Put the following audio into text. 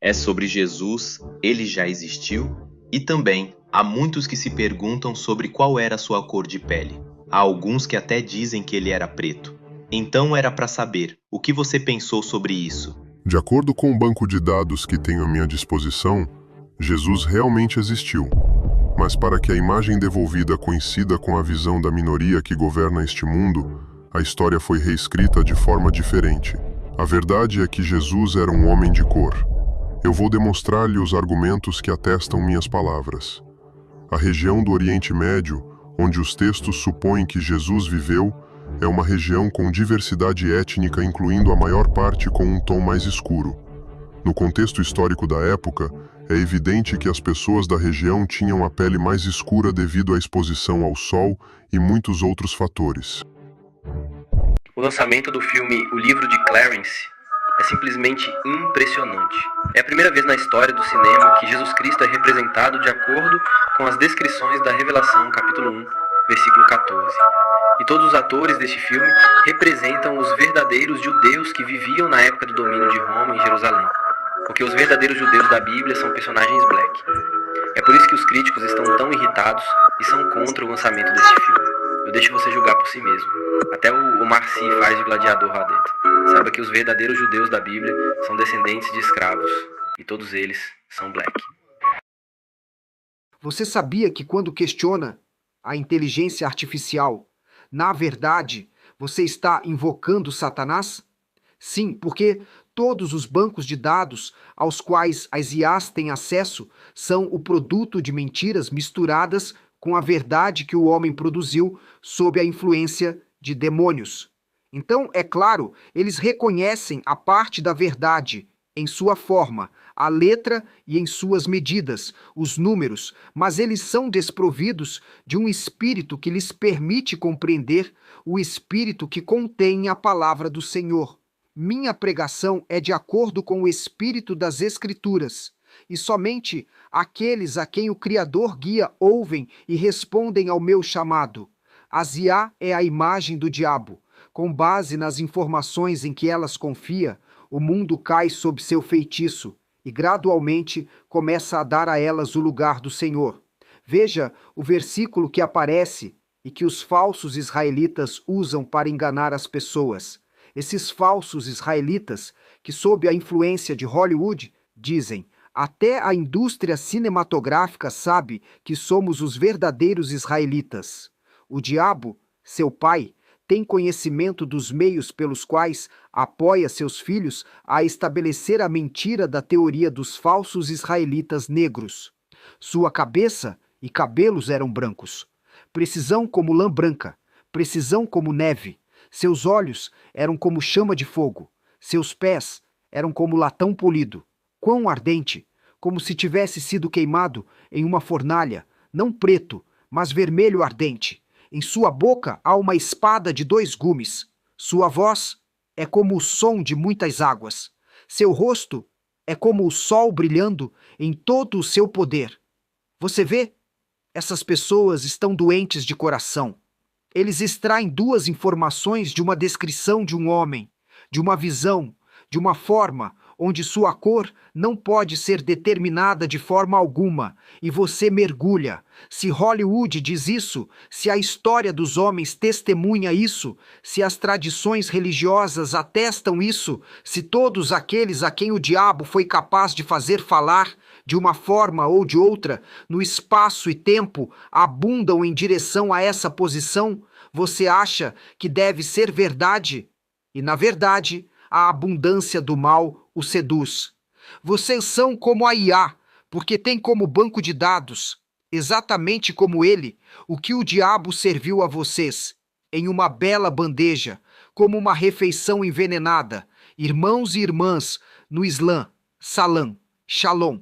É sobre Jesus, ele já existiu? E também há muitos que se perguntam sobre qual era a sua cor de pele. Há alguns que até dizem que ele era preto. Então era para saber, o que você pensou sobre isso? De acordo com o banco de dados que tenho à minha disposição, Jesus realmente existiu. Mas para que a imagem devolvida coincida com a visão da minoria que governa este mundo, a história foi reescrita de forma diferente. A verdade é que Jesus era um homem de cor. Eu vou demonstrar-lhe os argumentos que atestam minhas palavras. A região do Oriente Médio, onde os textos supõem que Jesus viveu, é uma região com diversidade étnica, incluindo a maior parte com um tom mais escuro. No contexto histórico da época, é evidente que as pessoas da região tinham a pele mais escura devido à exposição ao sol e muitos outros fatores. O lançamento do filme O Livro de Clarence é simplesmente impressionante. É a primeira vez na história do cinema que Jesus Cristo é representado de acordo com as descrições da Revelação, capítulo 1, versículo 14. E todos os atores deste filme representam os verdadeiros judeus que viviam na época do domínio de Roma em Jerusalém. Porque os verdadeiros judeus da Bíblia são personagens black. É por isso que os críticos estão tão irritados e são contra o lançamento deste filme. Eu deixo você julgar por si mesmo. Até o Omar Sy faz de gladiador lá dentro. Saiba que os verdadeiros judeus da Bíblia são descendentes de escravos. E todos eles são black. Você sabia que quando questiona a inteligência artificial, na verdade, você está invocando Satanás? Sim, porque todos os bancos de dados aos quais as IAs têm acesso são o produto de mentiras misturadas com a verdade que o homem produziu sob a influência de demônios. Então, é claro, eles reconhecem a parte da verdade em sua forma, a letra e em suas medidas, os números, mas eles são desprovidos de um espírito que lhes permite compreender o espírito que contém a palavra do Senhor. Minha pregação é de acordo com o espírito das Escrituras, e somente aqueles a quem o Criador guia ouvem e respondem ao meu chamado. A IA é a imagem do diabo. Com base nas informações em que elas confia, o mundo cai sob seu feitiço e gradualmente começa a dar a elas o lugar do Senhor. Veja o versículo que aparece e que os falsos israelitas usam para enganar as pessoas. Esses falsos israelitas, que sob a influência de Hollywood, dizem: até a indústria cinematográfica sabe que somos os verdadeiros israelitas. O diabo, seu pai, tem conhecimento dos meios pelos quais apoia seus filhos a estabelecer a mentira da teoria dos falsos israelitas negros. Sua cabeça e cabelos eram brancos, precisão como lã branca, precisão como neve. Seus olhos eram como chama de fogo, seus pés eram como latão polido. Quão ardente, como se tivesse sido queimado em uma fornalha, não preto, mas vermelho ardente. Em sua boca há uma espada de 2 gumes. Sua voz é como o som de muitas águas. Seu rosto é como o sol brilhando em todo o seu poder. Você vê? Essas pessoas estão doentes de coração. Eles extraem 2 informações de uma descrição de um homem, de uma visão, de uma forma onde sua cor não pode ser determinada de forma alguma, e você mergulha. Se Hollywood diz isso, se a história dos homens testemunha isso, se as tradições religiosas atestam isso, se todos aqueles a quem o diabo foi capaz de fazer falar, de uma forma ou de outra, no espaço e tempo, abundam em direção a essa posição, você acha que deve ser verdade? E, na verdade, a abundância do mal o seduz. Vocês são como a IA, porque tem como banco de dados, exatamente como ele, o que o diabo serviu a vocês, em uma bela bandeja, como uma refeição envenenada. Irmãos e irmãs, no Islã, Salam, Shalom.